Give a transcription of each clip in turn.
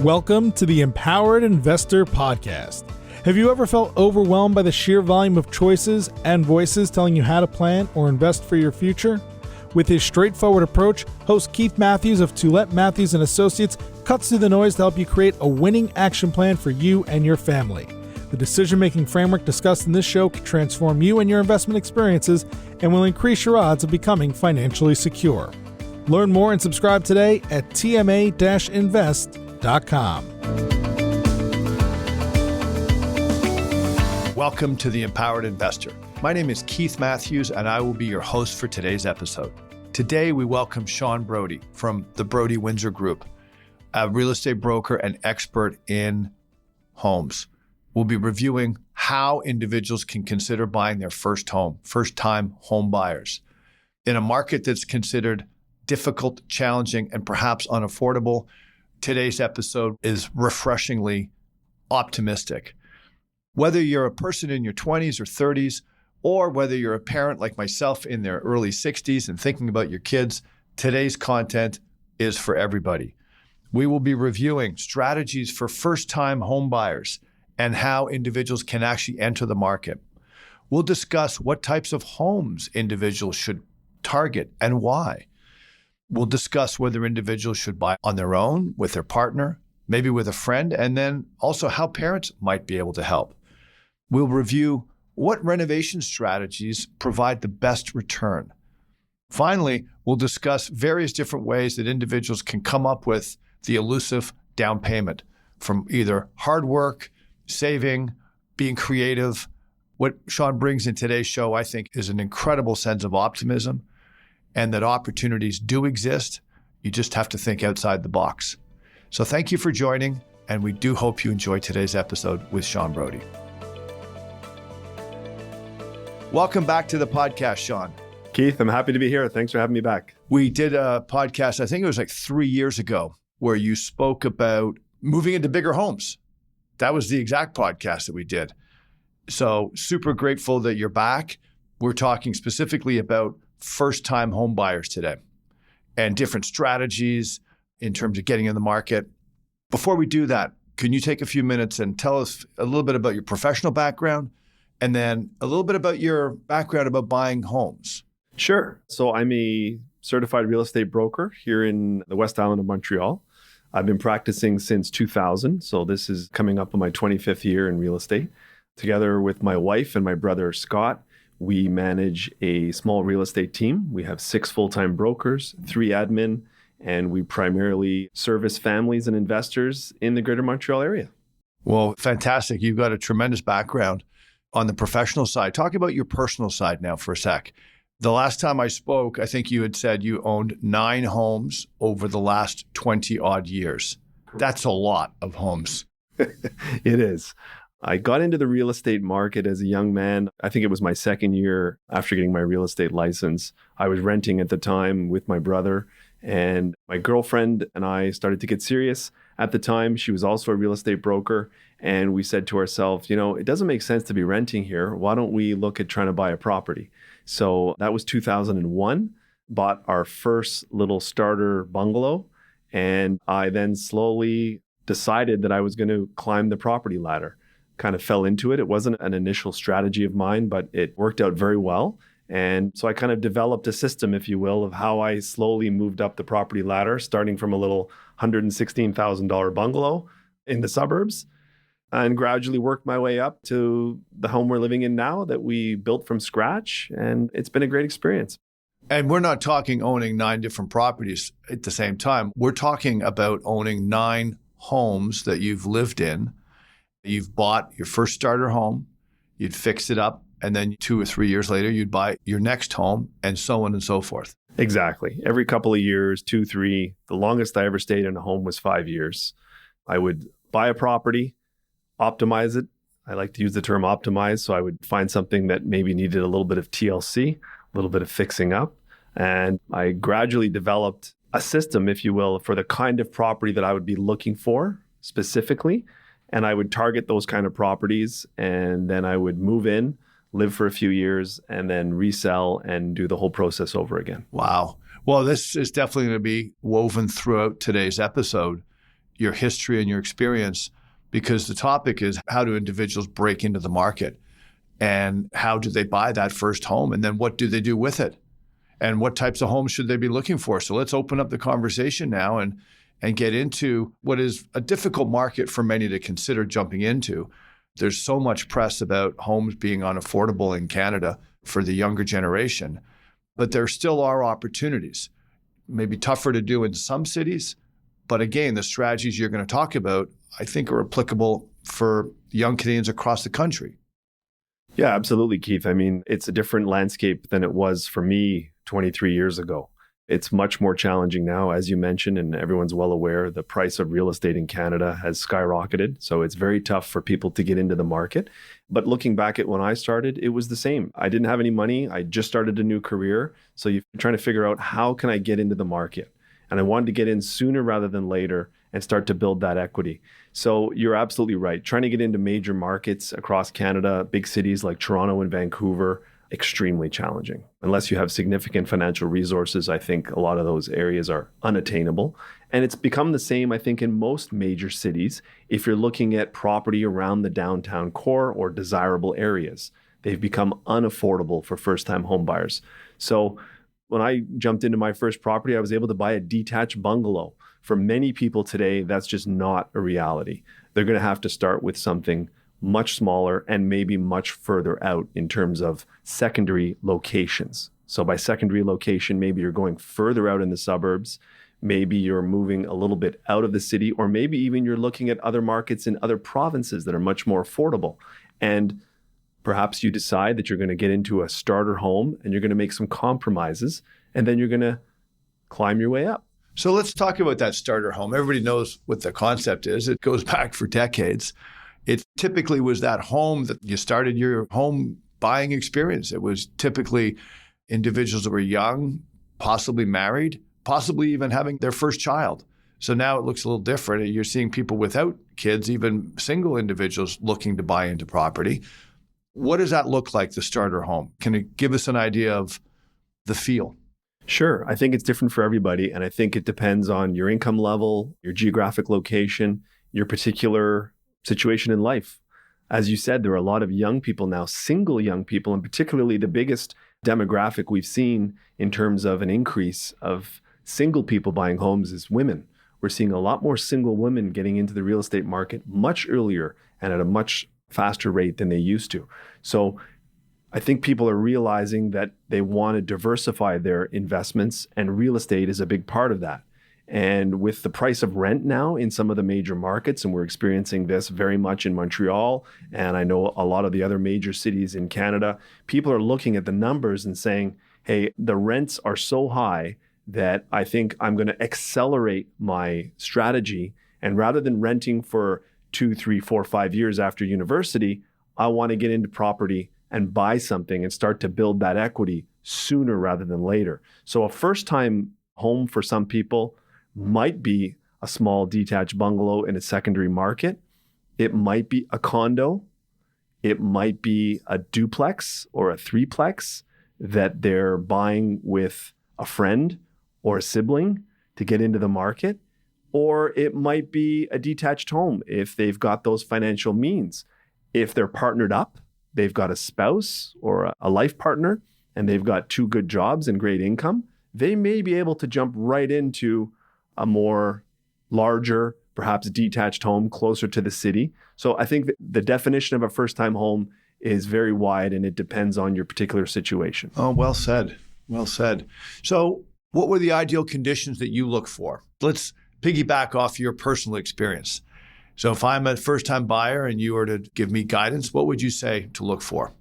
Welcome to the Empowered Investor Podcast. Have you ever felt overwhelmed by the sheer volume of choices and voices telling you how to plan or invest for your future? With his straightforward approach, host Keith Matthews of Toulette Matthews & Associates cuts through the noise to help you create a winning action plan for you and your family. The decision-making framework discussed in this show can transform you and your investment experiences and will increase your odds of becoming financially secure. Learn more and subscribe today at tma-invest.com. Welcome to the Empowered Investor. My name is Keith Matthews, and I will be your host for today's episode. Today, we welcome Sean Broady from the Broady Windsor Group, a real estate broker and expert in homes. We'll be reviewing how individuals can consider buying their first home, first-time home buyers. In a market that's considered difficult, challenging, and perhaps unaffordable, today's episode is refreshingly optimistic. Whether you're a person in your 20s or 30s, or whether you're a parent like myself in their early 60s and thinking about your kids, today's content is for everybody. We will be reviewing strategies for first-time home buyers and how individuals can actually enter the market. We'll discuss what types of homes individuals should target and why. We'll discuss whether individuals should buy on their own, with their partner, maybe with a friend, and then also how parents might be able to help. We'll review what renovation strategies provide the best return. Finally, we'll discuss various different ways that individuals can come up with the elusive down payment from either hard work, saving, being creative. What Sean brings in today's show, I think, is an incredible sense of optimism and that opportunities do exist. You just have to think outside the box. So thank you for joining, and we do hope you enjoy today's episode with Sean Broady. Welcome back to the podcast, Sean. Keith, I'm happy to be here. Thanks for having me back. We did a podcast, I think it was like 3 years ago, where you spoke about moving into bigger homes. That was the exact podcast that we did. So super grateful that you're back. We're talking specifically about first-time home buyers today and different strategies in terms of getting in the market. Before we do that, can you take a few minutes and tell us a little bit about your professional background and then a little bit about your background about buying homes? Sure. So I'm a certified real estate broker here in the West Island of Montreal. I've been practicing since 2000. So this is coming up on my 25th year in real estate. Together with my wife and my brother, Scott, we manage a small real estate team. We have 6 full-time brokers, 3 admin, and we primarily service families and investors in the greater Montreal area. Well, fantastic. You've got a tremendous background on the professional side. Talk about your personal side now for a sec. The last time I spoke, I think you had said you owned 9 homes over the last 20 odd years. That's a lot of homes. It is. I got into the real estate market as a young man. I think it was my second year after getting my real estate license. I was renting at the time with my brother, and my girlfriend and I started to get serious. At the time, she was also a real estate broker, and we said to ourselves, it doesn't make sense to be renting here. Why don't we look at trying to buy a property? So that was 2001, bought our first little starter bungalow, and I then slowly decided that I was going to climb the property ladder. Kind of fell into it. It wasn't an initial strategy of mine, but it worked out very well. And so I kind of developed a system, if you will, of how I slowly moved up the property ladder, starting from a little $116,000 bungalow in the suburbs and gradually worked my way up to the home we're living in now that we built from scratch. And it's been a great experience. And we're not talking owning 9 different properties at the same time. We're talking about owning 9 homes that you've lived in. You've bought your first starter home, you'd fix it up, and then 2 or 3 years later, you'd buy your next home, and so on and so forth. Exactly. Every couple of years, 2, 3. The longest I ever stayed in a home was 5 years. I would buy a property, optimize it. I like to use the term optimize. So I would find something that maybe needed a little bit of TLC, a little bit of fixing up. And I gradually developed a system, if you will, for the kind of property that I would be looking for specifically. And I would target those kind of properties, and then I would move in, live for a few years, and then resell and do the whole process over again. Wow. Well, this is definitely going to be woven throughout today's episode. your history and your experience, because the topic is how do individuals break into the market and how do they buy that first home? And then what do they do with it? And what types of homes should they be looking for? So let's open up the conversation now and get into what is a difficult market for many to consider jumping into. There's so much press about homes being unaffordable in Canada for the younger generation, but there still are opportunities. Maybe tougher to do in some cities, but again, the strategies you're going to talk about, I think, are applicable for young Canadians across the country. Yeah, absolutely, Keith. I mean, it's a different landscape than it was for me 23 years ago. It's much more challenging now, as you mentioned, and everyone's well aware, the price of real estate in Canada has skyrocketed. So it's very tough for people to get into the market. But looking back at when I started, it was the same. I didn't have any money. I just started a new career. So you're trying to figure out, how can I get into the market? And I wanted to get in sooner rather than later and start to build that equity. So you're absolutely right. Trying to get into major markets across Canada, big cities like Toronto and Vancouver, extremely challenging. Unless you have significant financial resources, I think a lot of those areas are unattainable. And it's become the same, I think, in most major cities. If you're looking at property around the downtown core or desirable areas, they've become unaffordable for first-time home buyers. So when I jumped into my first property, I was able to buy a detached bungalow. For many people today, that's just not a reality. They're going to have to start with something much smaller and maybe much further out in terms of secondary locations. So by secondary location, maybe you're going further out in the suburbs, maybe you're moving a little bit out of the city, or maybe even you're looking at other markets in other provinces that are much more affordable. And perhaps you decide that you're going to get into a starter home and you're going to make some compromises, and then you're going to climb your way up. So let's talk about that starter home. Everybody knows what the concept is. It goes back for decades. It typically was that home that you started your home buying experience. It was typically individuals that were young, possibly married, possibly even having their first child. So now it looks a little different. You're seeing people without kids, even single individuals looking to buy into property. What does that look like, the starter home? Can it give us an idea of the feel? Sure. I think it's different for everybody. And I think it depends on your income level, your geographic location, your particular situation in life. As you said, there are a lot of young people now, single young people, and particularly the biggest demographic we've seen in terms of an increase of single people buying homes is women. We're seeing a lot more single women getting into the real estate market much earlier and at a much faster rate than they used to. So I think people are realizing that they want to diversify their investments, and real estate is a big part of that. And with the price of rent now in some of the major markets, and we're experiencing this very much in Montreal, and I know a lot of the other major cities in Canada, people are looking at the numbers and saying, hey, the rents are so high that I think I'm going to accelerate my strategy. And rather than renting for 2, 3, 4, 5 years after university, I want to get into property and buy something and start to build that equity sooner rather than later. So a first-time home for some people might be a small detached bungalow in a secondary market. It might be a condo. It might be a duplex or a threeplex that they're buying with a friend or a sibling to get into the market. Or it might be a detached home if they've got those financial means. If they're partnered up, they've got a spouse or a life partner, and they've got 2 good jobs and great income, they may be able to jump right into a more larger, perhaps detached home closer to the city. So I think the definition of a first-time home is very wide, and it depends on your particular situation. Oh, well said. Well said. So what were the ideal conditions that you look for? Let's piggyback off your personal experience. So if I'm a first-time buyer and you were to give me guidance, what would you say to look for?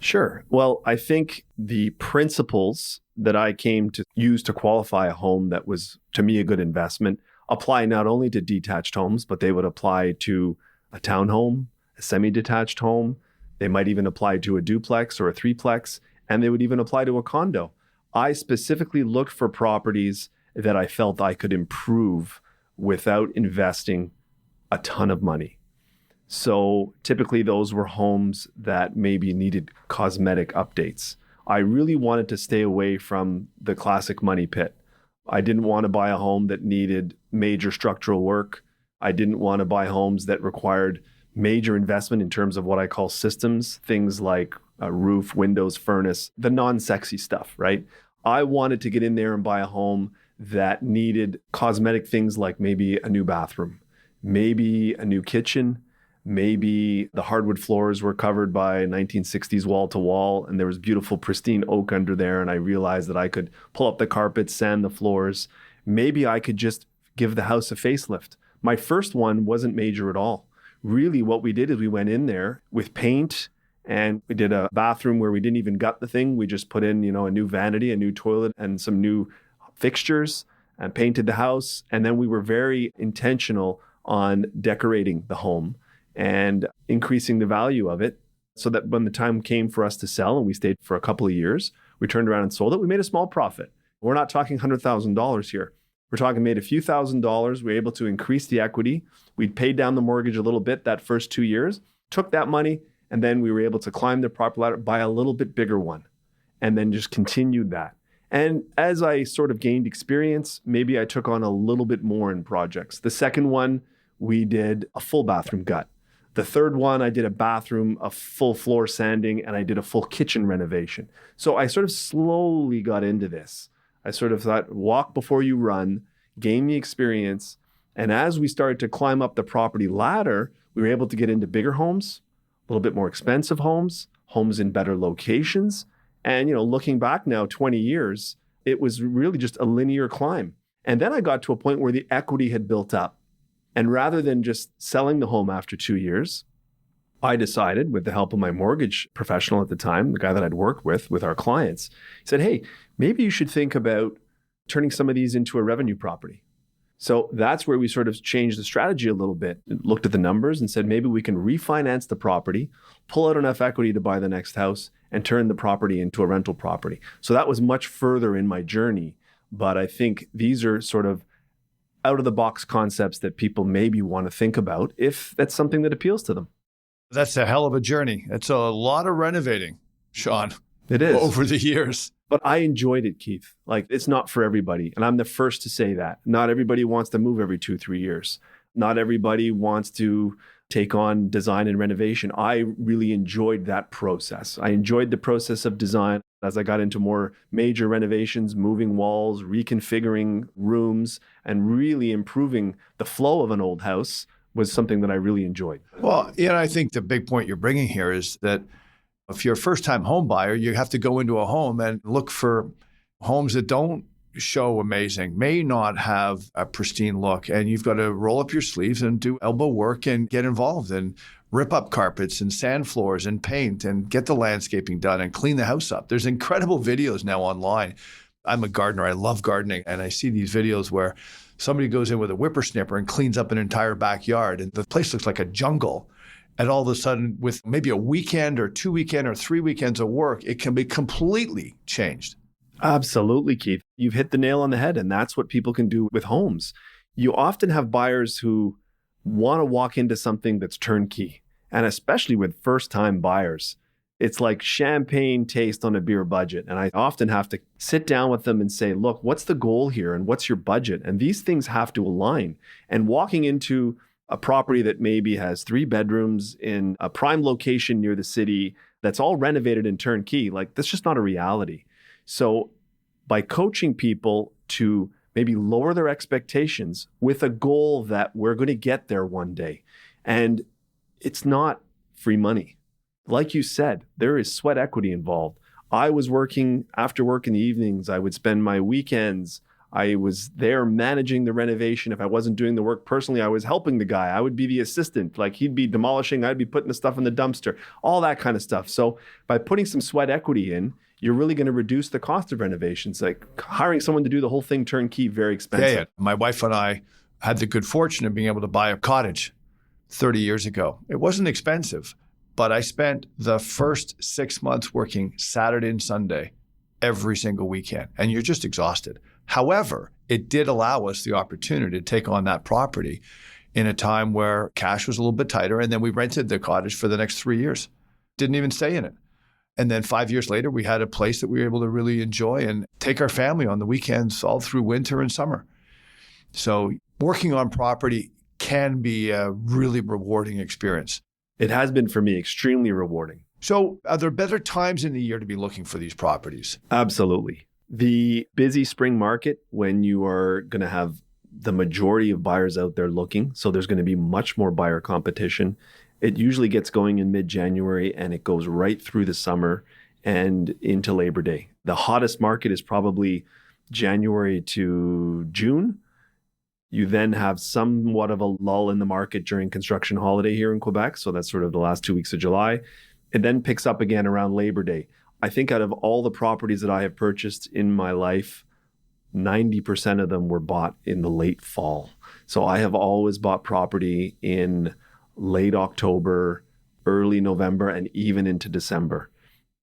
Sure. Well, I think the principles that I came to use to qualify a home that was, to me, a good investment apply not only to detached homes, but they would apply to a townhome, a semi-detached home. They might even apply to a duplex or a threeplex, and they would even apply to a condo. I specifically looked for properties that I felt I could improve without investing a ton of money. So typically those were homes that maybe needed cosmetic updates. I really wanted to stay away from the classic money pit. I didn't want to buy a home that needed major structural work. I didn't want to buy homes that required major investment in terms of what I call systems, things like a roof, windows, furnace, the non-sexy stuff, right? I wanted to get in there and buy a home that needed cosmetic things like maybe a new bathroom, maybe a new kitchen, maybe the hardwood floors were covered by 1960s wall to wall and there was beautiful pristine oak under there, and I realized that I could pull up the carpets, sand the floors. Maybe I could just give the house a facelift. My first one wasn't major at all. Really what we did is we went in there with paint, and we did a bathroom where we didn't even gut the thing. We just put in, a new vanity, a new toilet, and some new fixtures, and painted the house. And then we were very intentional on decorating the home and increasing the value of it, so that when the time came for us to sell, and we stayed for a couple of years, we turned around and sold it. We made a small profit. We're not talking $100,000 here. We're talking made a few $1,000s. We were able to increase the equity. We'd paid down the mortgage a little bit that first 2 years, took that money, and then we were able to climb the property ladder, buy a little bit bigger one, and then just continued that. And as I sort of gained experience, maybe I took on a little bit more in projects. The second one, we did a full bathroom gut. The third one, I did a bathroom, a full floor sanding, and I did a full kitchen renovation. So I sort of slowly got into this. I sort of thought, walk before you run, gain the experience. And as we started to climb up the property ladder, we were able to get into bigger homes, a little bit more expensive homes, homes in better locations. And, looking back now 20 years, it was really just a linear climb. And then I got to a point where the equity had built up. And rather than just selling the home after 2 years, I decided, with the help of my mortgage professional at the time, the guy that I'd worked with our clients, he said, hey, maybe you should think about turning some of these into a revenue property. So that's where we sort of changed the strategy a little bit, looked at the numbers and said, maybe we can refinance the property, pull out enough equity to buy the next house, and turn the property into a rental property. So that was much further in my journey. But I think these are sort of out of the box concepts that people maybe want to think about if that's something that appeals to them. That's a hell of a journey. It's a lot of renovating, Sean. It is. Over the years. But I enjoyed it, Keith. It's not for everybody. And I'm the first to say that. Not everybody wants to move every 2-3 years. Not everybody wants to take on design and renovation. I really enjoyed that process. I enjoyed the process of design as I got into more major renovations, moving walls, reconfiguring rooms, and really improving the flow of an old house was something that I really enjoyed. Well, I think the big point you're bringing here is that if you're a first-time home buyer, you have to go into a home and look for homes that don't show amazing, may not have a pristine look, and you've got to roll up your sleeves and do elbow work and get involved and rip up carpets and sand floors and paint and get the landscaping done and clean the house up. There's incredible videos now online. I'm a gardener. I love gardening, and I see these videos where somebody goes in with a whippersnapper and cleans up an entire backyard, and the place looks like a jungle. And all of a sudden, with maybe a weekend or 2 weekends or 3 weekends of work, it can be completely changed. Absolutely, Keith. You've hit the nail on the head, and that's what people can do with homes. You often have buyers who want to walk into something that's turnkey, and especially with first-time buyers. It's like champagne taste on a beer budget. And I often have to sit down with them and say, look, what's the goal here and what's your budget? And these things have to align. And walking into a property that maybe has 3 bedrooms in a prime location near the city that's all renovated and turnkey, that's just not a reality. So by coaching people to maybe lower their expectations with a goal that we're going to get there one day, and it's not free money. Like you said, there is sweat equity involved. I was working after work in the evenings. I would spend my weekends. I was there managing the renovation. If I wasn't doing the work personally, I was helping the guy. I would be the assistant. He'd be demolishing, I'd be putting the stuff in the dumpster, all that kind of stuff. So by putting some sweat equity in, you're really going to reduce the cost of renovations. Hiring someone to do the whole thing turnkey, very expensive. Yeah. My wife and I had the good fortune of being able to buy a cottage 30 years ago. It wasn't expensive, but I spent the first 6 months working Saturday and Sunday every single weekend, and you're just exhausted. However, it did allow us the opportunity to take on that property in a time where cash was a little bit tighter, and then we rented the cottage for the next 3 years. Didn't even stay in it. And then 5 years later, we had a place that we were able to really enjoy and take our family on the weekends all through winter and summer. So working on property can be a really rewarding experience. It has been for me extremely rewarding. So are there better times in the year to be looking for these properties? Absolutely. The busy spring market, when you are going to have the majority of buyers out there looking, so there's going to be much more buyer competition. It usually gets going in mid-January and it goes right through the summer and into Labor Day. The hottest market is probably January to June. You then have somewhat of a lull in the market during construction holiday here in Quebec. So that's sort of the last 2 weeks of July. It then picks up again around Labor Day. I think out of all the properties that I have purchased in my life, 90% of them were bought in the late fall. So I have always bought property in late October, early November, and even into December.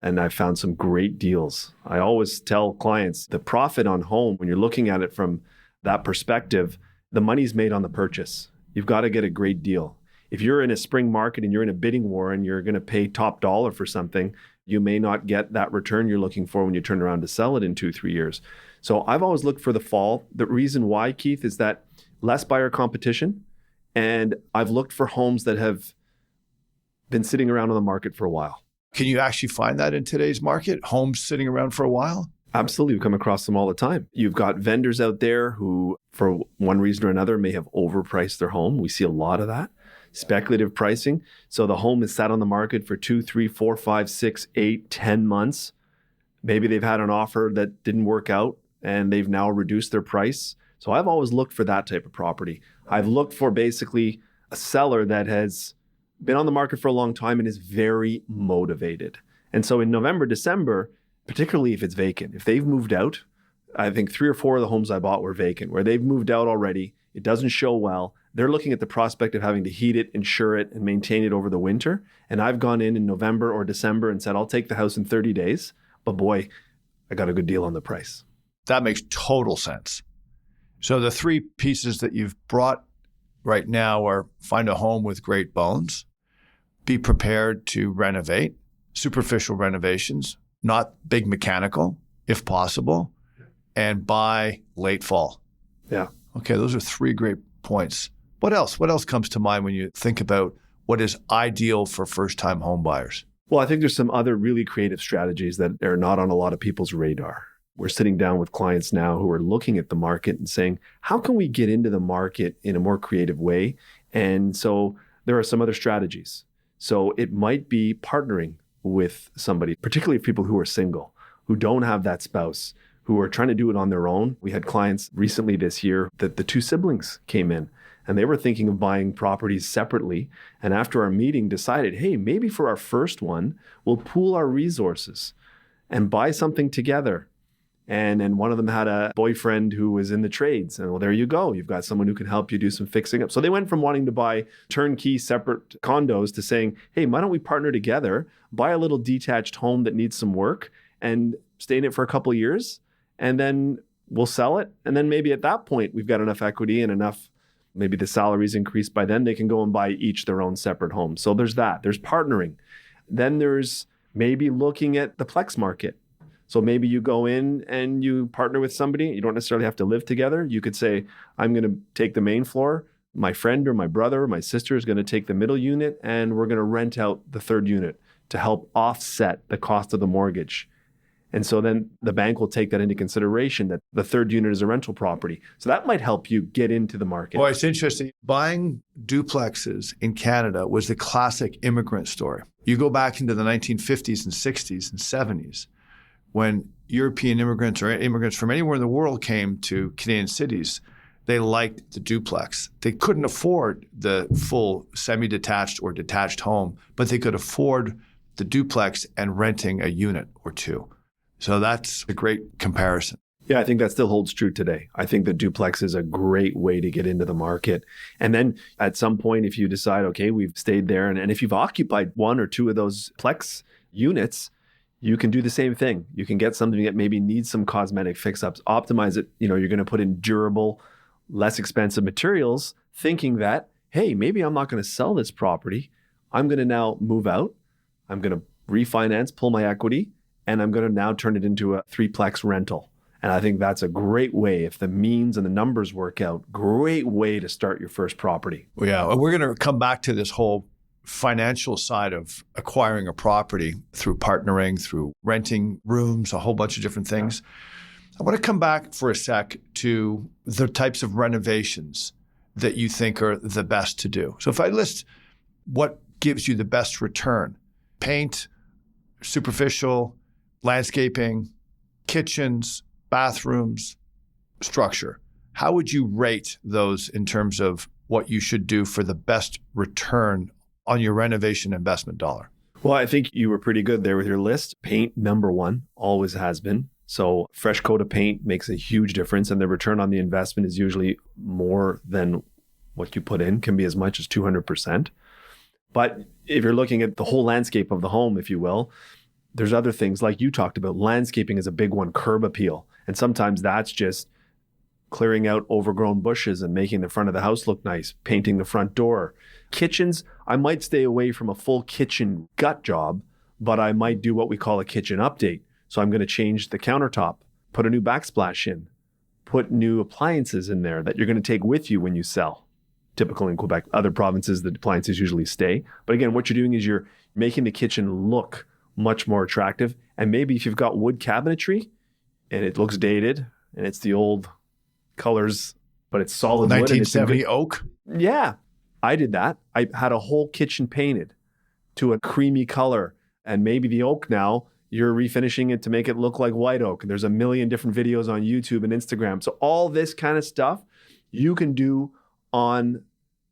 And I've found some great deals. I always tell clients the profit on home, when you're looking at it from that perspective, the money's made on the purchase. You've got to get a great deal. If you're in a spring market and you're in a bidding war and you're going to pay top dollar for something, you may not get that return you're looking for when you turn around to sell it in 2-3 years. So I've always looked for the fall. The reason why, Keith, is that less buyer competition. And I've looked for homes that have been sitting around on the market for a while. Can you actually find that in today's market? Homes sitting around for a while? Absolutely. We come across them all the time. You've got vendors out there who, for one reason or another, may have overpriced their home. We see a lot of that. Speculative pricing. So the home is sat on the market for 2, 3, 4, 5, 6, 8, 10 months. Maybe they've had an offer that didn't work out and they've now reduced their price. So I've always looked for that type of property. I've looked for basically a seller that has been on the market for a long time and is very motivated. And so in November, December, particularly if it's vacant, if they've moved out, I think 3 or 4 of the homes I bought were vacant, where they've moved out already. It doesn't show well. They're looking at the prospect of having to heat it, insure it, and maintain it over the winter. And I've gone in November or December and said, I'll take the house in 30 days. But boy, I got a good deal on the price. That makes total sense. So the 3 pieces that you've brought right now are find a home with great bones, be prepared to renovate, superficial renovations, not big mechanical, if possible, and buy late fall. Yeah. Okay, those are 3 great points. What else? What else comes to mind when you think about what is ideal for first-time home buyers? Well, I think there's some other really creative strategies that are not on a lot of people's radar. We're sitting down with clients now who are looking at the market and saying, how can we get into the market in a more creative way? And so there are some other strategies. So it might be partnering with somebody, particularly people who are single, who don't have that spouse, who are trying to do it on their own. We had clients recently this year that the 2 siblings came in and they were thinking of buying properties separately. And after our meeting decided, hey, maybe for our first one, we'll pool our resources and buy something together. And then one of them had a boyfriend who was in the trades. And well, there you go. You've got someone who can help you do some fixing up. So they went from wanting to buy turnkey separate condos to saying, hey, why don't we partner together, buy a little detached home that needs some work and stay in it for a couple of years. And then we'll sell it. And then maybe at that point, we've got enough equity and enough, maybe the salaries increased by then, they can go and buy each their own separate home. So there's that. There's partnering. Then there's maybe looking at the Plex market. So maybe you go in and you partner with somebody. You don't necessarily have to live together. You could say, I'm going to take the main floor. My friend or my brother or my sister is going to take the middle unit, and we're going to rent out the third unit to help offset the cost of the mortgage. And so then the bank will take that into consideration, that the third unit is a rental property. So that might help you get into the market. Well, it's interesting. Buying duplexes in Canada was the classic immigrant story. You go back into the 1950s and 60s and 70s when European immigrants or immigrants from anywhere in the world came to Canadian cities. They liked the duplex. They couldn't afford the full semi-detached or detached home, but they could afford the duplex and renting a unit or 2. So that's a great comparison. Yeah, I think that still holds true today. I think the duplex is a great way to get into the market. And then at some point, if you decide, okay, we've stayed there, and if you've occupied 1 or 2 of those Plex units, you can do the same thing. You can get something that maybe needs some cosmetic fix-ups, optimize it. You're going to put in durable, less expensive materials, thinking that, hey, maybe I'm not going to sell this property. I'm going to now move out. I'm going to refinance, pull my equity, and I'm going to now turn it into a 3-plex rental. And I think that's a great way, if the means and the numbers work out, great way to start your first property. Yeah, we're going to come back to this whole financial side of acquiring a property through partnering, through renting rooms, a whole bunch of different things. I want to come back for a sec to the types of renovations that you think are the best to do. So if I list what gives you the best return: paint, superficial, landscaping, kitchens, bathrooms, structure. How would you rate those in terms of what you should do for the best return on your renovation investment dollar? Well, I think you were pretty good there with your list. Paint, number one, always has been. So fresh coat of paint makes a huge difference, and the return on the investment is usually more than what you put in, can be as much as 200%. But if you're looking at the whole landscape of the home, if you will, there's other things like you talked about. Landscaping is a big one, curb appeal. And sometimes that's just clearing out overgrown bushes and making the front of the house look nice, painting the front door. Kitchens, I might stay away from a full kitchen gut job, but I might do what we call a kitchen update. So I'm going to change the countertop, put a new backsplash in, put new appliances in there that you're going to take with you when you sell. Typical in Quebec. Other provinces, the appliances usually stay. But again, what you're doing is you're making the kitchen look much more attractive. And maybe if you've got wood cabinetry and it looks dated and it's the old colors, but it's solid 1970 wood. oak? Yeah, I did that. I had a whole kitchen painted to a creamy color. And maybe the oak now, you're refinishing it to make it look like white oak. And there's a million different videos on YouTube and Instagram. So all this kind of stuff you can do on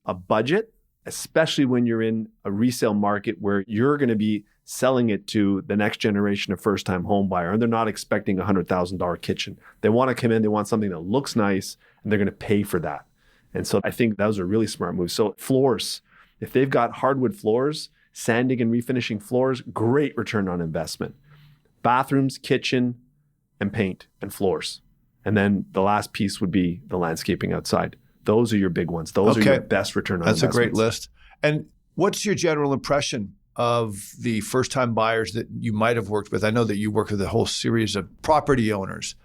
a budget, especially when you're in a resale market where you're going to be selling it to the next generation of first-time home buyer, and they're not expecting a $100,000 kitchen. They want to come in, they want something that looks nice, and they're going to pay for that. And so I think those are really smart moves. So floors, if they've got hardwood floors, sanding and refinishing floors, great return on investment. Bathrooms, kitchen, and paint and floors. And then the last piece would be the landscaping outside. Those are your big ones. Those are your best return on investments. That's a great list. And what's your general impression of the first-time buyers that you might have worked with? I know that you work with a whole series of property owners.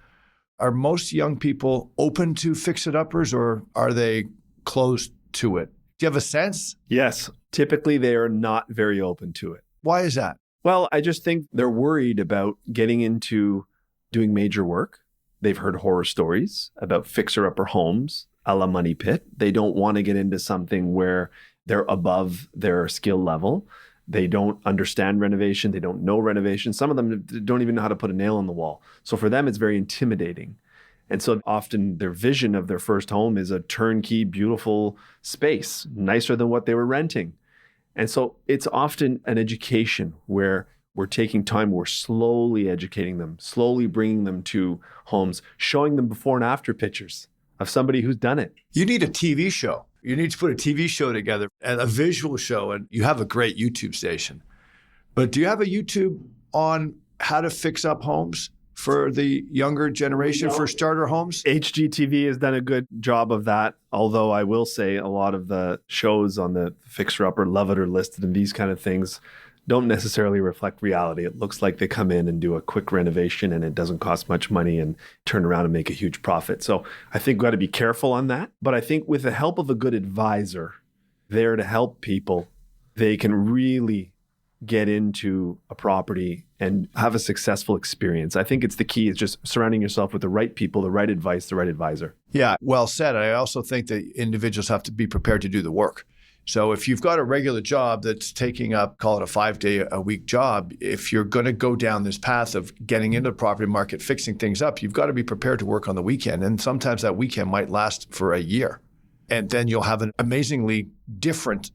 Are most young people open to fix-it-uppers, or are they closed to it? Do you have a sense? Yes. Typically, they are not very open to it. Why is that? Well, I just think they're worried about getting into doing major work. They've heard horror stories about fixer-upper homes a la Money Pit. They don't want to get into something where they're above their skill level. They don't understand renovation. They don't know renovation. Some of them don't even know how to put a nail in the wall. So for them, it's very intimidating. And so often their vision of their first home is a turnkey, beautiful space, nicer than what they were renting. And so it's often an education where we're taking time, we're slowly educating them, slowly bringing them to homes, showing them before and after pictures of somebody who's done it. You need a TV show. You need to put a TV show together and a visual show, and you have a great YouTube station. But do you have a YouTube on how to fix up homes for the younger generation, for starter homes? HGTV has done a good job of that. Although I will say a lot of the shows on the fixer-upper, love it or listed, and these kind of things don't necessarily reflect reality. It looks like they come in and do a quick renovation and it doesn't cost much money and turn around and make a huge profit. So I think we've got to be careful on that. But I think with the help of a good advisor there to help people, they can really get into a property and have a successful experience. I think it's the key is just surrounding yourself with the right people, the right advice, the right advisor. Yeah, well said. I also think that individuals have to be prepared to do the work. So if you've got a regular job that's taking up, call it a 5-day-a-week job, if you're going to go down this path of getting into the property market, fixing things up, you've got to be prepared to work on the weekend. And sometimes that weekend might last for a year. And then you'll have an amazingly different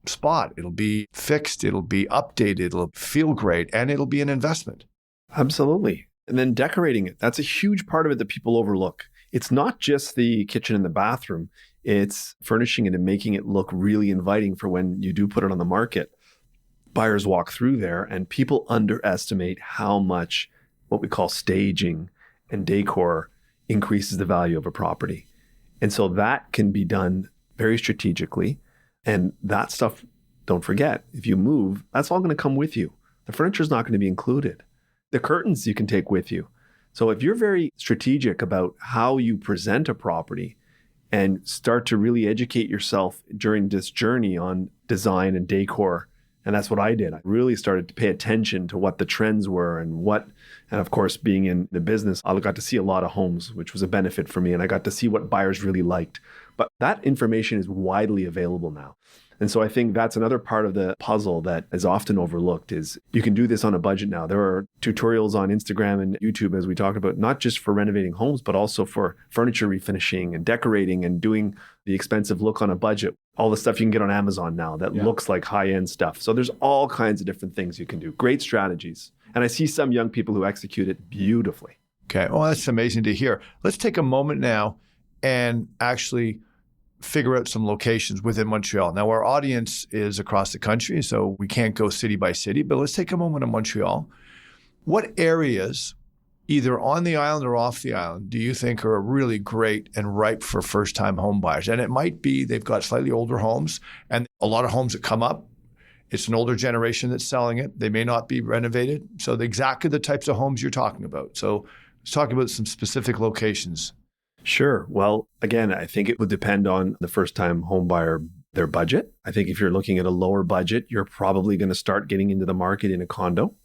spot. It'll be fixed, it'll be updated, it'll feel great, and it'll be an investment. Absolutely. And then decorating it. That's a huge part of it that people overlook. It's not just the kitchen and the bathroom. It's furnishing it and making it look really inviting for when you do put it on the market. Buyers walk through there and people underestimate how much what we call staging and decor increases the value of a property. And so that can be done very strategically. And that stuff, don't forget, if you move, that's all going to come with you. The furniture is not going to be included. The curtains you can take with you. So if you're very strategic about how you present a property and start to really educate yourself during this journey on design and decor, and that's what I did. I really started to pay attention to what the trends were and of course, being in the business, I got to see a lot of homes, which was a benefit for me. And I got to see what buyers really liked. But that information is widely available now. And so I think that's another part of the puzzle that is often overlooked is you can do this on a budget now. There are tutorials on Instagram and YouTube, as we talked about, not just for renovating homes, but also for furniture refinishing and decorating and doing the expensive look on a budget. All the stuff you can get on Amazon now that looks like high-end stuff. So there's all kinds of different things you can do. Great strategies. And I see some young people who execute it beautifully. Okay. Well, that's amazing to hear. Let's take a moment now and actually figure out some locations within Montreal. Now, our audience is across the country, so we can't go city by city, but let's take a moment in Montreal. What areas, either on the island or off the island, do you think are really great and ripe for first-time home buyers? And it might be they've got slightly older homes, and a lot of homes that come up, it's an older generation that's selling it. They may not be renovated. So exactly the types of homes you're talking about. So let's talk about some specific locations. Sure. Well, again, I think it would depend on the first-time home buyer, their budget. I think if you're looking at a lower budget, you're probably going to start getting into the market in a condo.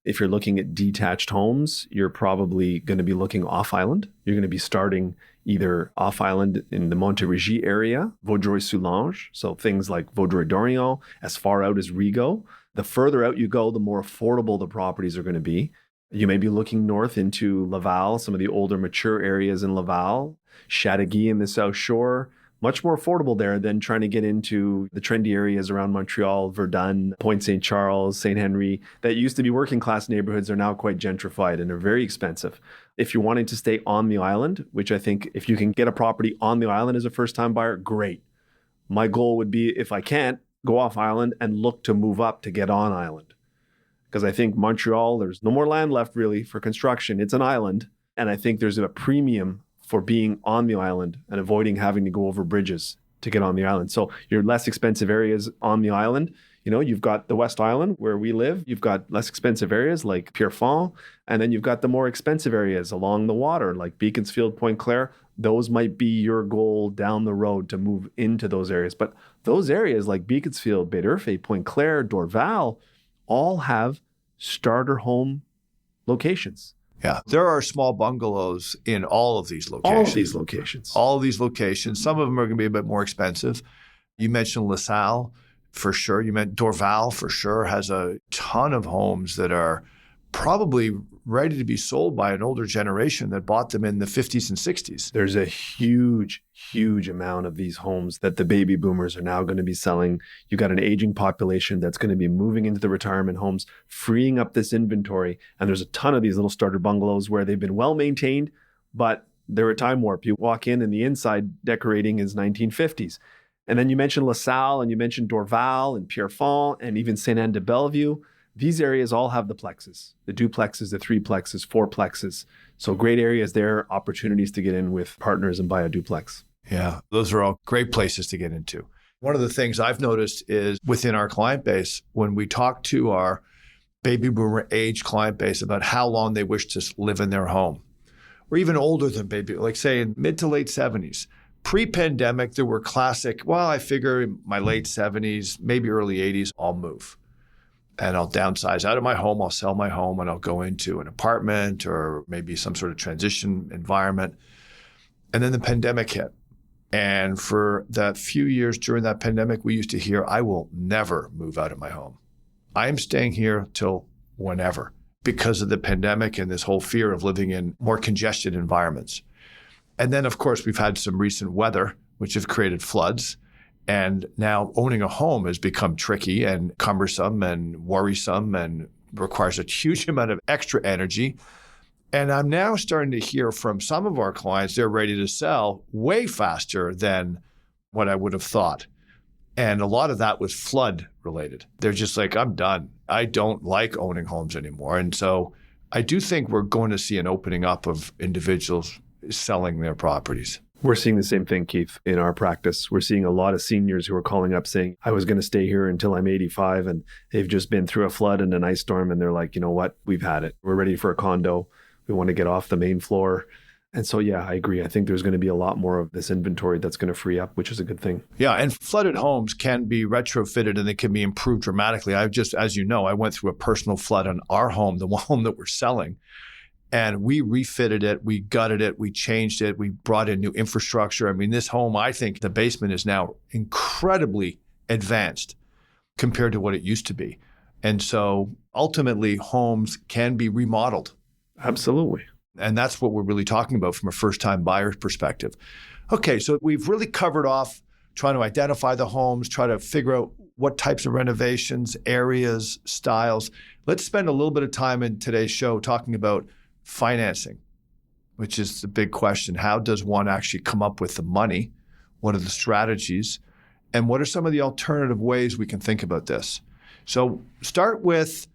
If you're looking at detached homes, you're probably going to be looking off-island. You're going to be starting either off-island in the Montérégie area, Vaudreuil-Soulanges, so things like Vaudreuil-Dorion, as far out as Rigaud. The further out you go, the more affordable the properties are going to be. You may be looking north into Laval, some of the older mature areas in Laval, Chateauguay in the South Shore, much more affordable there than trying to get into the trendy areas around Montreal, Verdun, Pointe St. Charles, St. Henry, that used to be working class neighborhoods are now quite gentrified and are very expensive. If you're wanting to stay on the island, which I think if you can get a property on the island as a first-time buyer, great. My goal would be, if I can't, go off island and look to move up to get on island. Because I think Montreal, there's no more land left really for construction. It's an island. And I think there's a premium for being on the island and avoiding having to go over bridges to get on the island. So your less expensive areas on the island, you've got the West Island where we live. You've got less expensive areas like Pierrefonds. And then you've got the more expensive areas along the water like Beaconsfield, Pointe Claire. Those might be your goal down the road to move into those areas. But those areas like Beaconsfield, Baie-d'Urfé, Pointe Claire, Dorval, all have starter home locations. Yeah. There are small bungalows in all of these locations. All of these locations. Some of them are going to be a bit more expensive. You mentioned LaSalle for sure. You meant Dorval for sure has a ton of homes that are probably ready to be sold by an older generation that bought them in the 50s and 60s. There's a huge amount of these homes that the baby boomers are now going to be selling. You got an aging population that's going to be moving into the retirement homes, freeing up this inventory. And there's a ton of these little starter bungalows where they've been well maintained, but they're a time warp. You walk in and the inside decorating is 1950s. And then you mentioned LaSalle and you mentioned Dorval and Pierrefonds and even Saint-Anne-de-Bellevue. These areas all have the plexes, the duplexes, the threeplexes, fourplexes. So great areas there, opportunities to get in with partners and buy a duplex. Yeah, those are all great places to get into. One of the things I've noticed is within our client base, when we talk to our baby boomer age client base about how long they wish to live in their home, or even older than baby, like say in mid to late 70s. Pre-pandemic, there were classic, I figure in my late 70s, maybe early 80s, I'll move. And I'll downsize out of my home, I'll sell my home, and I'll go into an apartment or maybe some sort of transition environment. And then the pandemic hit. And for that few years during that pandemic, we used to hear, I will never move out of my home. I am staying here till whenever because of the pandemic and this whole fear of living in more congested environments. And then, of course, we've had some recent weather, which have created floods. And now owning a home has become tricky and cumbersome and worrisome and requires a huge amount of extra energy. And I'm now starting to hear from some of our clients, they're ready to sell way faster than what I would have thought. And a lot of that was flood related. They're just like, I'm done. I don't like owning homes anymore. And so I do think we're going to see an opening up of individuals selling their properties. We're seeing the same thing, Keith, in our practice. We're seeing a lot of seniors who are calling up saying, I was going to stay here until I'm 85, and they've just been through a flood and an ice storm, and they're like, you know what? We've had it. We're ready for a condo. We want to get off the main floor. And so, yeah, I agree. I think there's going to be a lot more of this inventory that's going to free up, which is a good thing. Yeah, and flooded homes can be retrofitted and they can be improved dramatically. As you know, I went through a personal flood on our home, the home that we're selling, and we refitted it, we gutted it, we changed it, we brought in new infrastructure. I mean, this home, I think the basement is now incredibly advanced compared to what it used to be. And so ultimately, homes can be remodeled. Absolutely. And that's what we're really talking about from a first-time buyer's perspective. Okay, so we've really covered off trying to identify the homes, try to figure out what types of renovations, areas, styles. Let's spend a little bit of time in today's show talking about financing, which is the big question. How does one actually come up with the money? What are the strategies? And what are some of the alternative ways we can think about this? So start with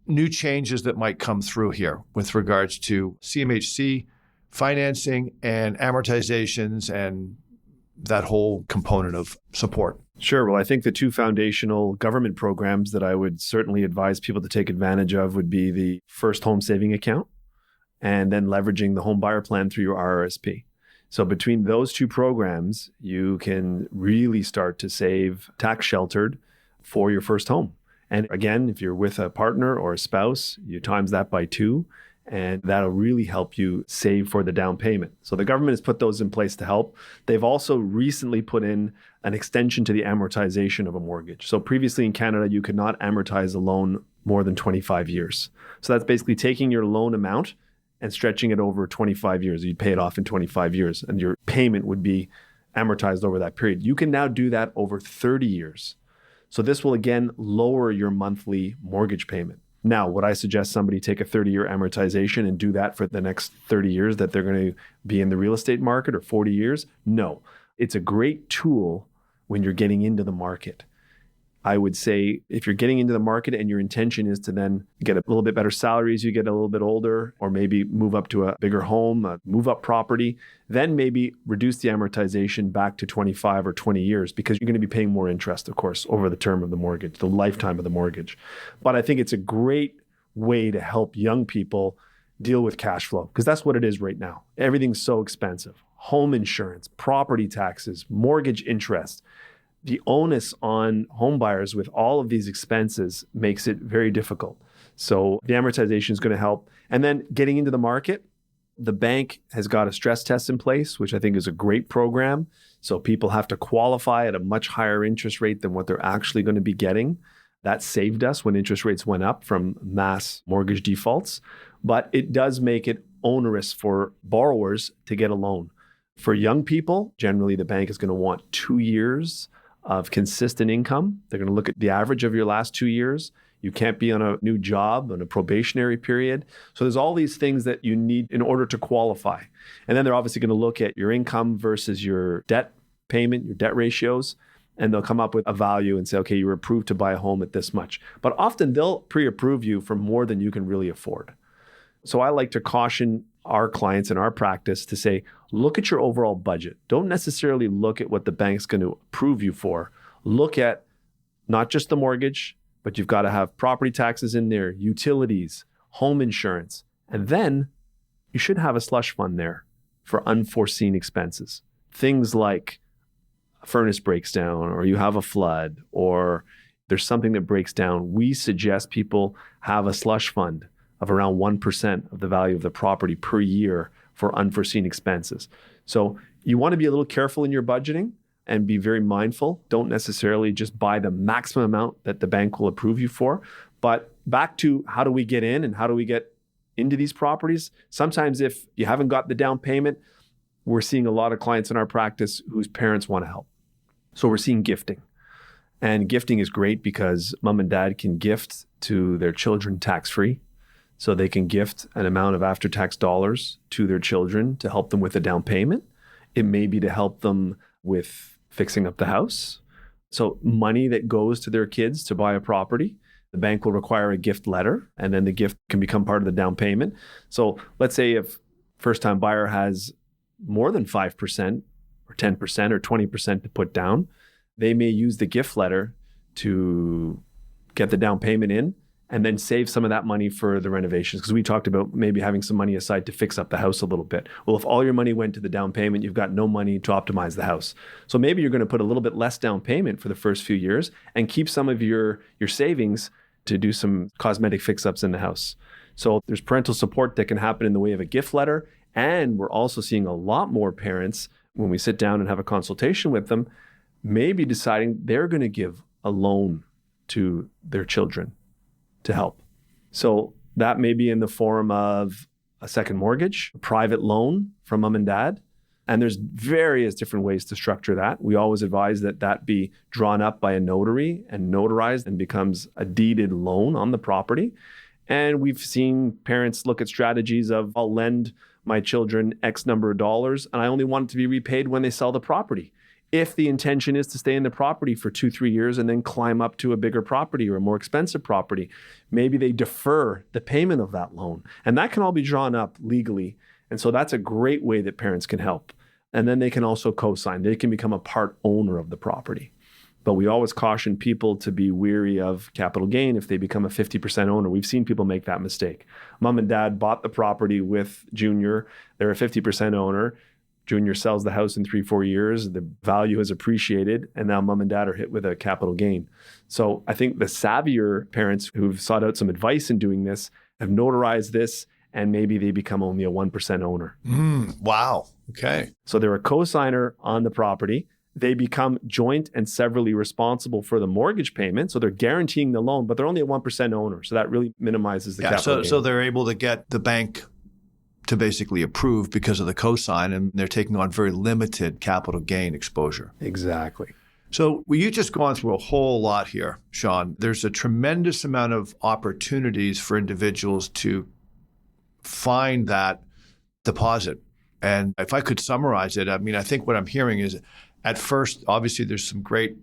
new changes that might come through here with regards to CMHC, financing, and amortizations, and that whole component of support. Sure. Well, I think the two foundational government programs that I would certainly advise people to take advantage of would be the first home saving account and then leveraging the home buyer plan through your RRSP. So between those two programs, you can really start to save tax sheltered for your first home. And again, if you're with a partner or a spouse, you times that by 2, and that'll really help you save for the down payment. So the government has put those in place to help. They've also recently put in an extension to the amortization of a mortgage. So previously in Canada, you could not amortize a loan more than 25 years. So that's basically taking your loan amount and stretching it over 25 years. You'd pay it off in 25 years, and your payment would be amortized over that period. You can now do that over 30 years. So this will, again, lower your monthly mortgage payment. Now, would I suggest somebody take a 30-year amortization and do that for the next 30 years that they're going to be in the real estate market, or 40 years? No. It's a great tool when you're getting into the market. I would say if you're getting into the market and your intention is to then get a little bit better salary as you get a little bit older, or maybe move up to a bigger home, a move up property, then maybe reduce the amortization back to 25 or 20 years, because you're going to be paying more interest, of course, over the term of the mortgage, the lifetime of the mortgage. But I think it's a great way to help young people deal with cash flow, because that's what it is right now. Everything's so expensive. Home insurance, property taxes, mortgage interest. The onus on home buyers with all of these expenses makes it very difficult. So the amortization is going to help. And then getting into the market, the bank has got a stress test in place, which I think is a great program. So people have to qualify at a much higher interest rate than what they're actually going to be getting. That saved us when interest rates went up from mass mortgage defaults. But it does make it onerous for borrowers to get a loan. For young people, generally the bank is going to want 2 years of consistent income. They're going to look at the average of your last 2 years. You can't be on a new job, on a probationary period. So there's all these things that you need in order to qualify. And then they're obviously going to look at your income versus your debt payment, your debt ratios, and they'll come up with a value and say, okay, you're approved to buy a home at this much. But often they'll pre-approve you for more than you can really afford. So I like to caution our clients in our practice to say, look at your overall budget. Don't necessarily look at what the bank's going to approve you for. Look at not just the mortgage, but you've got to have property taxes in there, utilities, home insurance, and then you should have a slush fund there for unforeseen expenses. Things like a furnace breaks down, or you have a flood, or there's something that breaks down. We suggest people have a slush fund of around 1% of the value of the property per year for unforeseen expenses. So you want to be a little careful in your budgeting and be very mindful. Don't necessarily just buy the maximum amount that the bank will approve you for. But back to how do we get in and how do we get into these properties? Sometimes if you haven't got the down payment, we're seeing a lot of clients in our practice whose parents want to help. So we're seeing gifting. And gifting is great because mom and dad can gift to their children tax-free. So they can gift an amount of after-tax dollars to their children to help them with a down payment. It may be to help them with fixing up the house. So money that goes to their kids to buy a property, the bank will require a gift letter, and then the gift can become part of the down payment. So let's say if first-time buyer has more than 5% or 10% or 20% to put down, they may use the gift letter to get the down payment in and then save some of that money for the renovations. Because we talked about maybe having some money aside to fix up the house a little bit. Well, if all your money went to the down payment, you've got no money to optimize the house. So maybe you're going to put a little bit less down payment for the first few years and keep some of your savings to do some cosmetic fix-ups in the house. So there's parental support that can happen in the way of a gift letter. And we're also seeing a lot more parents, when we sit down and have a consultation with them, maybe deciding they're going to give a loan to their children to help. So that may be in the form of a second mortgage, a private loan from mom and dad. And there's various different ways to structure that. We always advise that that be drawn up by a notary and notarized and becomes a deeded loan on the property. And we've seen parents look at strategies of, I'll lend my children X number of dollars, and I only want it to be repaid when they sell the property. If the intention is to stay in the property for 2-3 years and then climb up to a bigger property or a more expensive property, maybe they defer the payment of that loan. And that can all be drawn up legally. And so that's a great way that parents can help. And then they can also co-sign. They can become a part owner of the property. But we always caution people to be wary of capital gain if they become a 50% owner. We've seen people make that mistake. Mom and dad bought the property with Junior. They're a 50% owner. Junior sells the house in 3-4 years. The value has appreciated, and now mom and dad are hit with a capital gain. So I think the savvier parents who've sought out some advice in doing this have notarized this, and maybe they become only a 1% owner. Wow. Okay. So they're a co-signer on the property. They become joint and severally responsible for the mortgage payment. So they're guaranteeing the loan, but they're only a 1% owner. So that really minimizes the capital gain. So they're able to get the bank to basically approve because of the cosign, and they're taking on very limited capital gain exposure. Exactly. So you've just gone through a whole lot here, Sean. There's a tremendous amount of opportunities for individuals to find that deposit. And if I could summarize it, I mean, I think what I'm hearing is at first, obviously, there's some great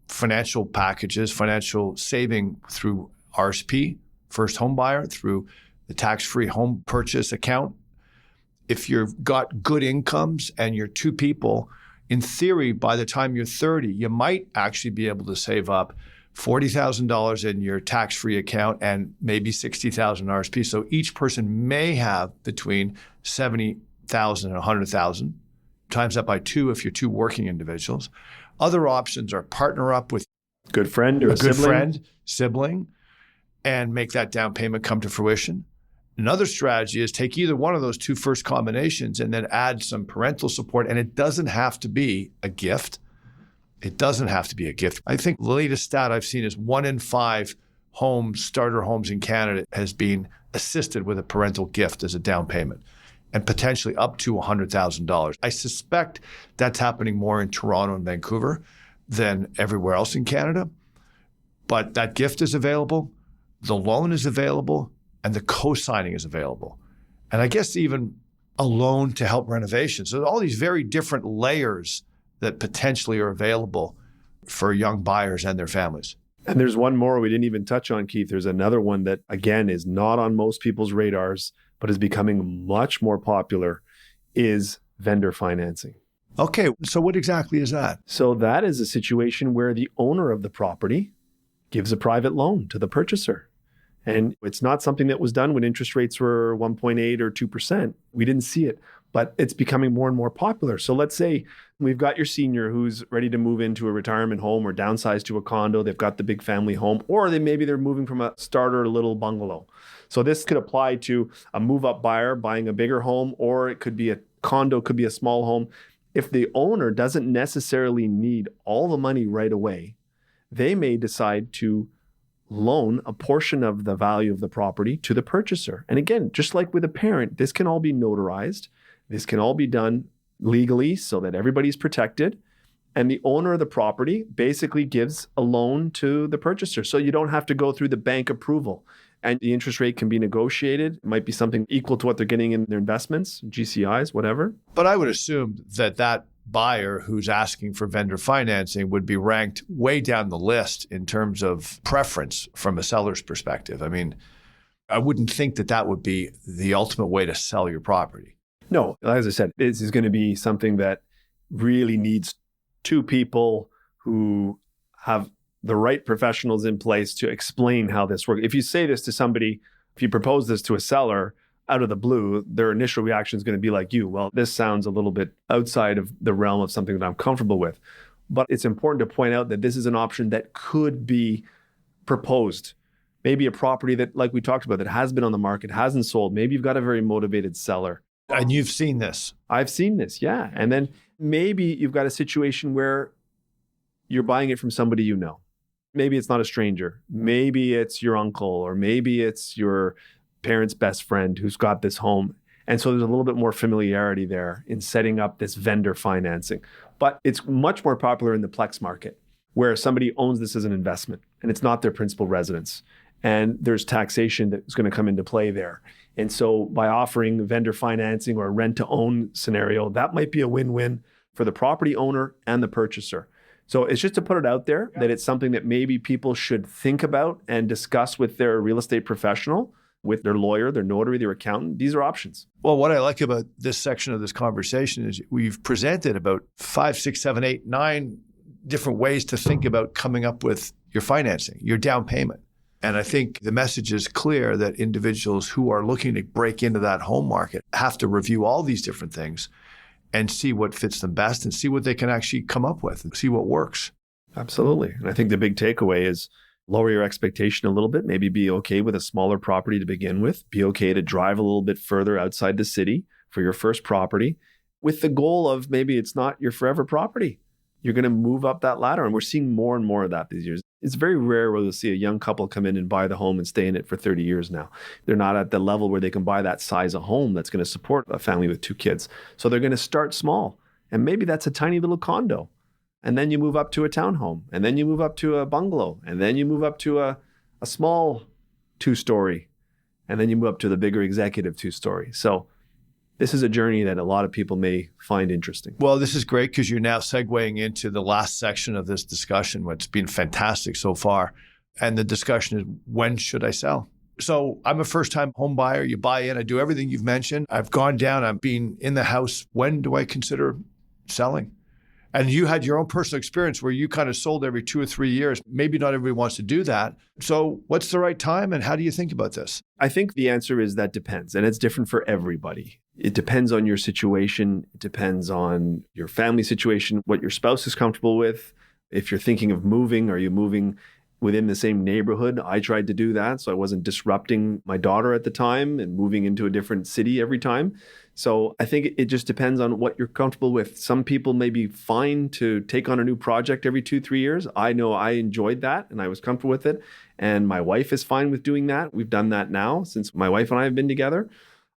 financial packages, financial saving through RSP, first home buyer, through the tax-free home purchase account. If you've got good incomes and you're two people, in theory, by the time you're 30, you might actually be able to save up $40,000 in your tax-free account and maybe $60,000 RSP. So each person may have between $70,000 and $100,000. Times that by 2 if you're two working individuals. Other options are partner up with good friend or a good sibling. friend, sibling, and make that down payment come to fruition. Another strategy is take either one of those two first combinations and then add some parental support. And it doesn't have to be a gift. It doesn't have to be a gift. I think the latest stat I've seen is 1 in 5 starter homes in Canada has been assisted with a parental gift as a down payment, and potentially up to $100,000. I suspect that's happening more in Toronto and Vancouver than everywhere else in Canada. But that gift is available, the loan is available, and the co-signing is available. And I guess even a loan to help renovation. So all these very different layers that potentially are available for young buyers and their families. And there's one more we didn't even touch on, Keith. There's another one that, again, is not on most people's radars, but is becoming much more popular, is vendor financing. Okay, so what exactly is that? So that is a situation where the owner of the property gives a private loan to the purchaser. And it's not something that was done when interest rates were 1.8 or 2%. We didn't see it, but it's becoming more and more popular. So let's say we've got your senior who's ready to move into a retirement home or downsize to a condo. They've got the big family home, or maybe they're moving from a starter little bungalow. So this could apply to a move-up buyer buying a bigger home, or it could be a condo, could be a small home. If the owner doesn't necessarily need all the money right away, they may decide to loan a portion of the value of the property to the purchaser. And again, just like with a parent, this can all be notarized. This can all be done legally so that everybody's protected. And the owner of the property basically gives a loan to the purchaser. So you don't have to go through the bank approval. And the interest rate can be negotiated. It might be something equal to what they're getting in their investments, GCIs, whatever. But I would assume that buyer who's asking for vendor financing would be ranked way down the list in terms of preference from a seller's perspective. I mean, I wouldn't think that would be the ultimate way to sell your property. No, as I said, this is going to be something that really needs two people who have the right professionals in place to explain how this works. If you say this to somebody, if you propose this to a seller out of the blue, their initial reaction is going to be like you. Well, this sounds a little bit outside of the realm of something that I'm comfortable with. But it's important to point out that this is an option that could be proposed. Maybe a property that, like we talked about, that has been on the market, hasn't sold. Maybe you've got a very motivated seller. And you've seen this. I've seen this, yeah. And then maybe you've got a situation where you're buying it from somebody you know. Maybe it's not a stranger. Maybe it's your uncle, or maybe it's your parents' best friend who's got this home. And so there's a little bit more familiarity there in setting up this vendor financing. But it's much more popular in the Plex market, where somebody owns this as an investment and it's not their principal residence. And there's taxation that's going to come into play there. And so by offering vendor financing or a rent-to-own scenario, that might be a win-win for the property owner and the purchaser. So it's just to put it out there that it's something that maybe people should think about and discuss with their real estate professional, with their lawyer, their notary, their accountant. These are options. Well, what I like about this section of this conversation is we've presented about 5, 6, 7, 8, 9 different ways to think about coming up with your financing, your down payment. And I think the message is clear that individuals who are looking to break into that home market have to review all these different things and see what fits them best and see what they can actually come up with and see what works. Absolutely. And I think the big takeaway is lower your expectation a little bit, maybe be okay with a smaller property to begin with, be okay to drive a little bit further outside the city for your first property, with the goal of maybe it's not your forever property. You're going to move up that ladder. And we're seeing more and more of that these years. It's very rare where you'll see a young couple come in and buy the home and stay in it for 30 years now. They're not at the level where they can buy that size of home that's going to support a family with 2 kids. So they're going to start small. And maybe that's a tiny little condo. And then you move up to a townhome. And then you move up to a bungalow. And then you move up to a small 2-story. And then you move up to the bigger executive 2-story. So this is a journey that a lot of people may find interesting. Well, this is great because you're now segueing into the last section of this discussion, which has been fantastic so far. And the discussion is, when should I sell? So I'm a first-time home buyer. You buy in, I do everything you've mentioned. I've gone down, I'm being in the house. When do I consider selling? And you had your own personal experience where you kind of sold every 2 or 3 years. Maybe not everybody wants to do that. So what's the right time and how do you think about this? I think the answer is that depends. And it's different for everybody. It depends on your situation. It depends on your family situation, what your spouse is comfortable with. If you're thinking of moving, are you moving within the same neighborhood? I tried to do that, so I wasn't disrupting my daughter at the time and moving into a different city every time. So I think it just depends on what you're comfortable with. Some people may be fine to take on a new project every 2-3 years. I know I enjoyed that and I was comfortable with it. And my wife is fine with doing that. We've done that now since my wife and I have been together.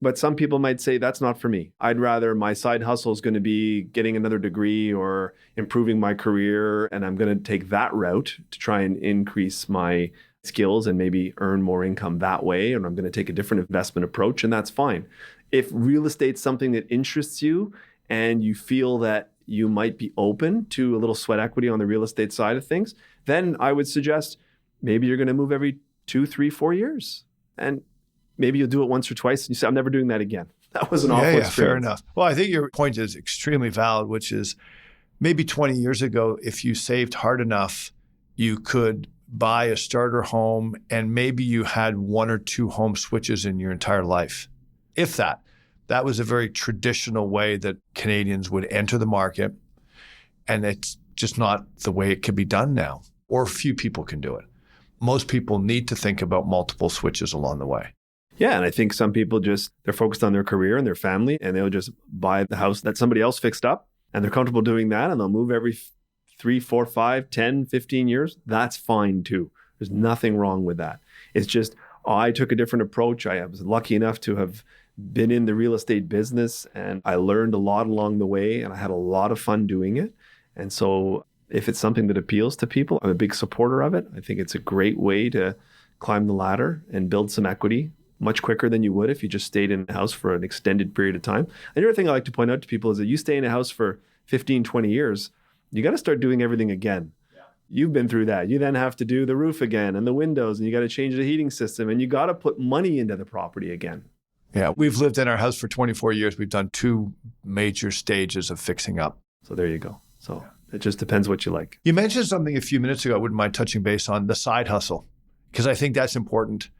But some people might say, that's not for me. I'd rather my side hustle is going to be getting another degree or improving my career. And I'm going to take that route to try and increase my skills and maybe earn more income that way. And I'm going to take a different investment approach. And that's fine. If real estate's something that interests you and you feel that you might be open to a little sweat equity on the real estate side of things, then I would suggest maybe you're going to move every 2, 3, 4 years. And maybe you'll do it once or twice and you say, I'm never doing that again. That was an awful experience. Fair enough. Well, I think your point is extremely valid, which is maybe 20 years ago, if you saved hard enough, you could buy a starter home and maybe you had 1 or 2 home switches in your entire life. If that. That was a very traditional way that Canadians would enter the market. And it's just not the way it can be done now, or few people can do it. Most people need to think about multiple switches along the way. Yeah, and I think some people they're focused on their career and their family, and they'll just buy the house that somebody else fixed up, and they're comfortable doing that, and they'll move every 3, 4, 5, 10, 15 years. That's fine too. There's nothing wrong with that. It's just, I took a different approach. I was lucky enough to have been in the real estate business, and I learned a lot along the way, and I had a lot of fun doing it. And so if it's something that appeals to people, I'm a big supporter of it. I think it's a great way to climb the ladder and build some equity much quicker than you would if you just stayed in a house for an extended period of time. Another thing I like to point out to people is that you stay in a house for 15, 20 years, you got to start doing everything again. Yeah. You've been through that. You then have to do the roof again and the windows, and you got to change the heating system, and you got to put money into the property again. Yeah, we've lived in our house for 24 years. We've done 2 major stages of fixing up. So there you go. So it just depends what you like. You mentioned something a few minutes ago I wouldn't mind touching base on, the side hustle, because I think that's important.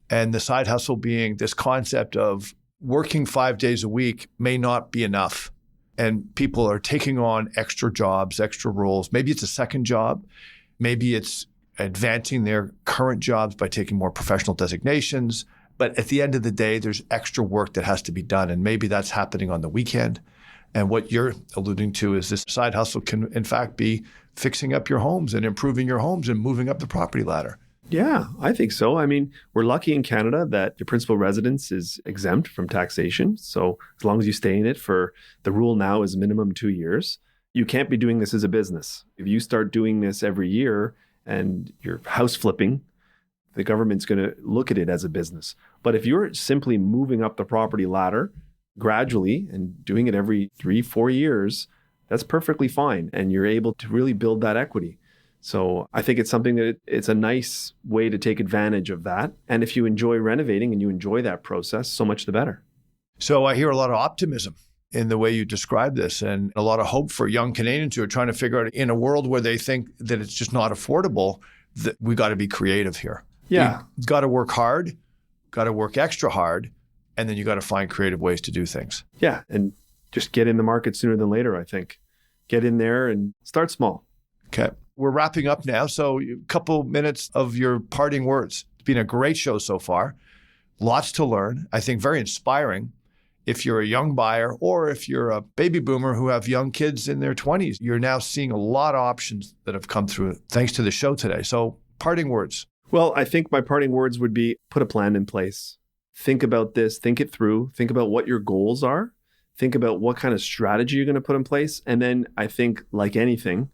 And the side hustle being this concept of working 5 days a week may not be enough. And people are taking on extra jobs, extra roles. Maybe it's a second job. Maybe it's advancing their current jobs by taking more professional designations. But at the end of the day, there's extra work that has to be done. And maybe that's happening on the weekend. And what you're alluding to is this side hustle can, in fact, be fixing up your homes and improving your homes and moving up the property ladder. Yeah, I think so. I mean, we're lucky in Canada that your principal residence is exempt from taxation. So as long as you stay in it for, the rule now is minimum 2 years, you can't be doing this as a business. If you start doing this every year and you're house flipping, the government's going to look at it as a business. But if you're simply moving up the property ladder gradually and doing it every 3-4 years, that's perfectly fine. And you're able to really build that equity. So I think it's something that it's a nice way to take advantage of that. And if you enjoy renovating and you enjoy that process, so much the better. So I hear a lot of optimism in the way you describe this, and a lot of hope for young Canadians who are trying to figure out, in a world where they think that it's just not affordable, that we got to be creative here. Yeah. You got to work hard, got to work extra hard, and then you got to find creative ways to do things. Yeah. And just get in the market sooner than later, I think. Get in there and start small. Okay. We're wrapping up now. So a couple minutes of your parting words. It's been a great show so far. Lots to learn. I think very inspiring. If you're a young buyer or if you're a baby boomer who have young kids in their 20s, you're now seeing a lot of options that have come through thanks to the show today. So parting words. Well, I think my parting words would be put a plan in place. Think about this, think it through, think about what your goals are, think about what kind of strategy you're going to put in place. And then I think, like anything,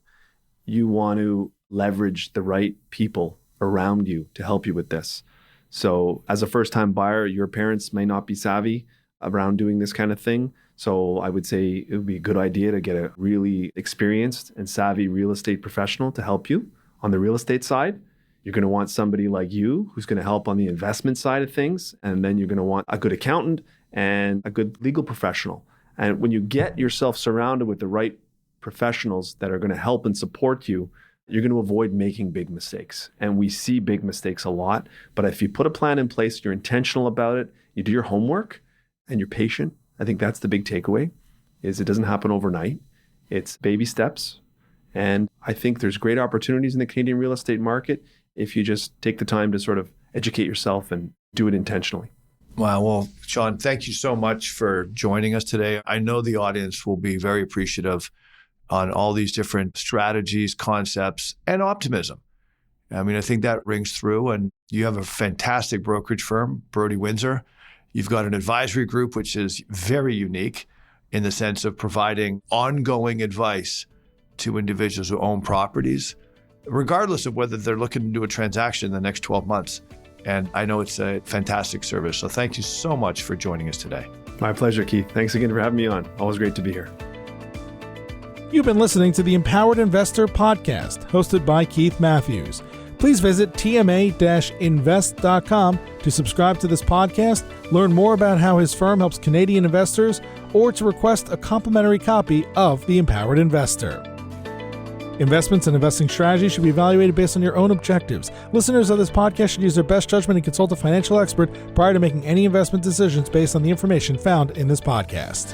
you want to leverage the right people around you to help you with this. So as a first-time buyer, your parents may not be savvy around doing this kind of thing. So I would say it would be a good idea to get a really experienced and savvy real estate professional to help you on the real estate side. You're going to want somebody like you who's going to help on the investment side of things. And then you're going to want a good accountant and a good legal professional. And when you get yourself surrounded with the right professionals that are going to help and support you, you're going to avoid making big mistakes. And we see big mistakes a lot. But if you put a plan in place, you're intentional about it, you do your homework, and you're patient, I think that's the big takeaway, is it doesn't happen overnight. It's baby steps. And I think there's great opportunities in the Canadian real estate market if you just take the time to sort of educate yourself and do it intentionally. Wow. Well, Sean, thank you so much for joining us today. I know the audience will be very appreciative on all these different strategies, concepts, and optimism. I mean, I think that rings through. And you have a fantastic brokerage firm, Broady Windsor. You've got an advisory group, which is very unique in the sense of providing ongoing advice to individuals who own properties, regardless of whether they're looking to do a transaction in the next 12 months. And I know it's a fantastic service. So thank you so much for joining us today. My pleasure, Keith. Thanks again for having me on. Always great to be here. You've been listening to the Empowered Investor Podcast, hosted by Keith Matthews. Please visit tma-invest.com to subscribe to this podcast, learn more about how his firm helps Canadian investors, or to request a complimentary copy of The Empowered Investor. Investments and investing strategies should be evaluated based on your own objectives. Listeners of this podcast should use their best judgment and consult a financial expert prior to making any investment decisions based on the information found in this podcast.